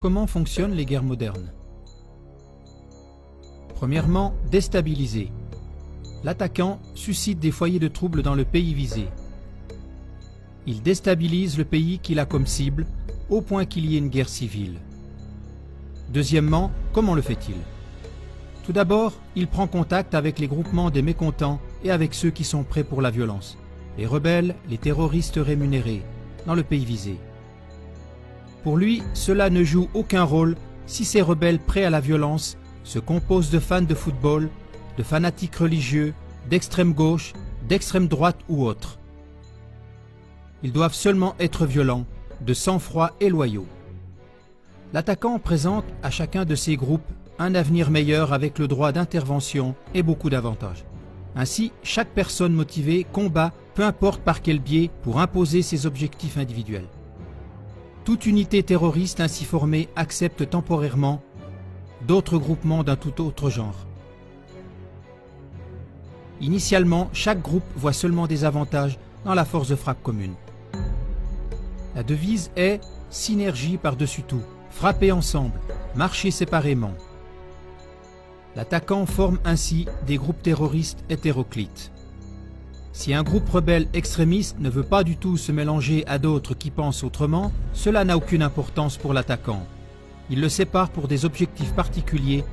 Comment fonctionnent les guerres modernes? Premièrement, déstabiliser. L'attaquant suscite des foyers de troubles dans le pays visé. Il déstabilise le pays qu'il a comme cible, au point qu'il y ait une guerre civile. Deuxièmement, comment le fait-il? Tout d'abord, il prend contact avec les groupements des mécontents et avec ceux qui sont prêts pour la violence, les rebelles, les terroristes rémunérés, dans le pays visé. Pour lui, cela ne joue aucun rôle si ces rebelles prêts à la violence se composent de fans de football, de fanatiques religieux, d'extrême gauche, d'extrême droite ou autres. Ils doivent seulement être violents, de sang-froid et loyaux. L'attaquant présente à chacun de ces groupes un avenir meilleur avec le droit d'intervention et beaucoup d'avantages. Ainsi, chaque personne motivée combat, peu importe par quel biais, pour imposer ses objectifs individuels. Toute unité terroriste ainsi formée accepte temporairement d'autres groupements d'un tout autre genre. Initialement, chaque groupe voit seulement des avantages dans la force de frappe commune. La devise est « synergie par-dessus tout, frapper ensemble, marcher séparément ». L'attaquant forme ainsi des groupes terroristes hétéroclites. Si un groupe rebelle extrémiste ne veut pas du tout se mélanger à d'autres qui pensent autrement, cela n'a aucune importance pour l'attaquant. Il le sépare pour des objectifs particuliers,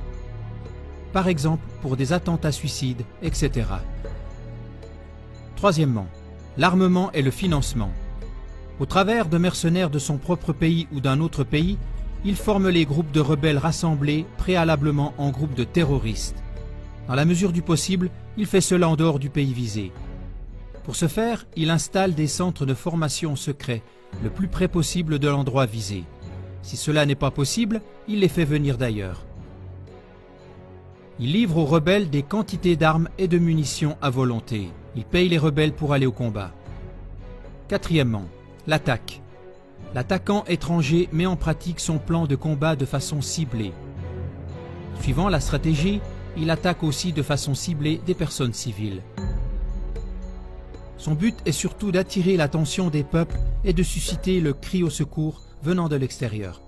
par exemple pour des attentats suicides, etc. Troisièmement, l'armement et le financement. Au travers de mercenaires de son propre pays ou d'un autre pays, il forme les groupes de rebelles rassemblés préalablement en groupes de terroristes. Dans la mesure du possible, il fait cela en dehors du pays visé. Pour ce faire, il installe des centres de formation secrets, le plus près possible de l'endroit visé. Si cela n'est pas possible, il les fait venir d'ailleurs. Il livre aux rebelles des quantités d'armes et de munitions à volonté. Il paye les rebelles pour aller au combat. Quatrièmement, l'attaque. L'attaquant étranger met en pratique son plan de combat de façon ciblée. Suivant la stratégie, il attaque aussi de façon ciblée des personnes civiles. Son but est surtout d'attirer l'attention des peuples et de susciter le cri au secours venant de l'extérieur.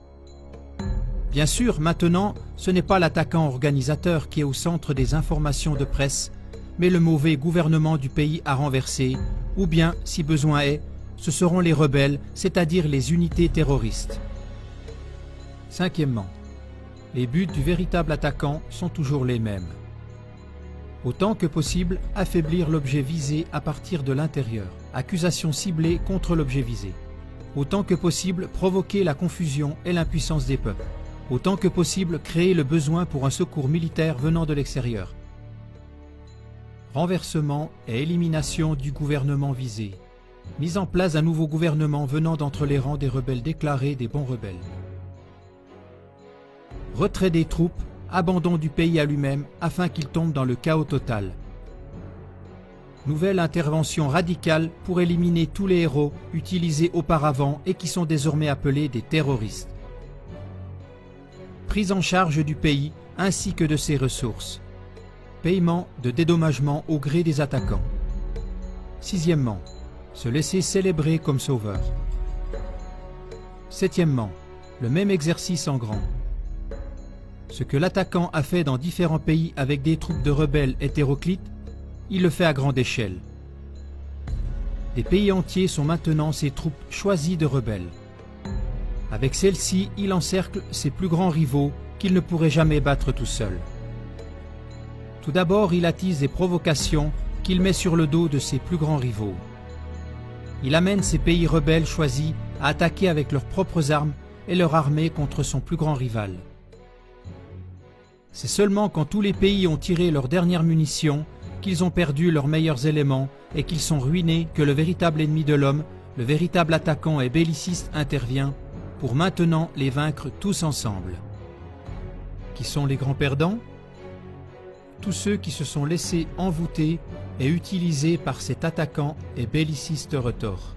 Bien sûr, maintenant, ce n'est pas l'attaquant organisateur qui est au centre des informations de presse, mais le mauvais gouvernement du pays à renverser, ou bien, si besoin est, ce seront les rebelles, c'est-à-dire les unités terroristes. Cinquièmement, les buts du véritable attaquant sont toujours les mêmes. Autant que possible, affaiblir l'objet visé à partir de l'intérieur. Accusation ciblée contre l'objet visé. Autant que possible, provoquer la confusion et l'impuissance des peuples. Autant que possible, créer le besoin pour un secours militaire venant de l'extérieur. Renversement et élimination du gouvernement visé. Mise en place d'un nouveau gouvernement venant d'entre les rangs des rebelles déclarés des bons rebelles. Retrait des troupes, abandon du pays à lui-même afin qu'il tombe dans le chaos total. Nouvelle intervention radicale pour éliminer tous les héros utilisés auparavant et qui sont désormais appelés des terroristes. Prise en charge du pays ainsi que de ses ressources. Paiement de dédommagement au gré des attaquants. Sixièmement, se laisser célébrer comme sauveur. Septièmement, le même exercice en grand. Ce que l'attaquant a fait dans différents pays avec des troupes de rebelles hétéroclites, il le fait à grande échelle. Des pays entiers sont maintenant ses troupes choisies de rebelles. Avec celles-ci, il encercle ses plus grands rivaux qu'il ne pourrait jamais battre tout seul. Tout d'abord, il attise des provocations qu'il met sur le dos de ses plus grands rivaux. Il amène ces pays rebelles choisis à attaquer avec leurs propres armes et leur armée contre son plus grand rival. C'est seulement quand tous les pays ont tiré leurs dernières munitions, qu'ils ont perdu leurs meilleurs éléments et qu'ils sont ruinés que le véritable ennemi de l'homme, le véritable attaquant et belliciste intervient pour maintenant les vaincre tous ensemble. Qui sont les grands perdants? Tous ceux qui se sont laissés envoûter et utilisés par cet attaquant et belliciste retors.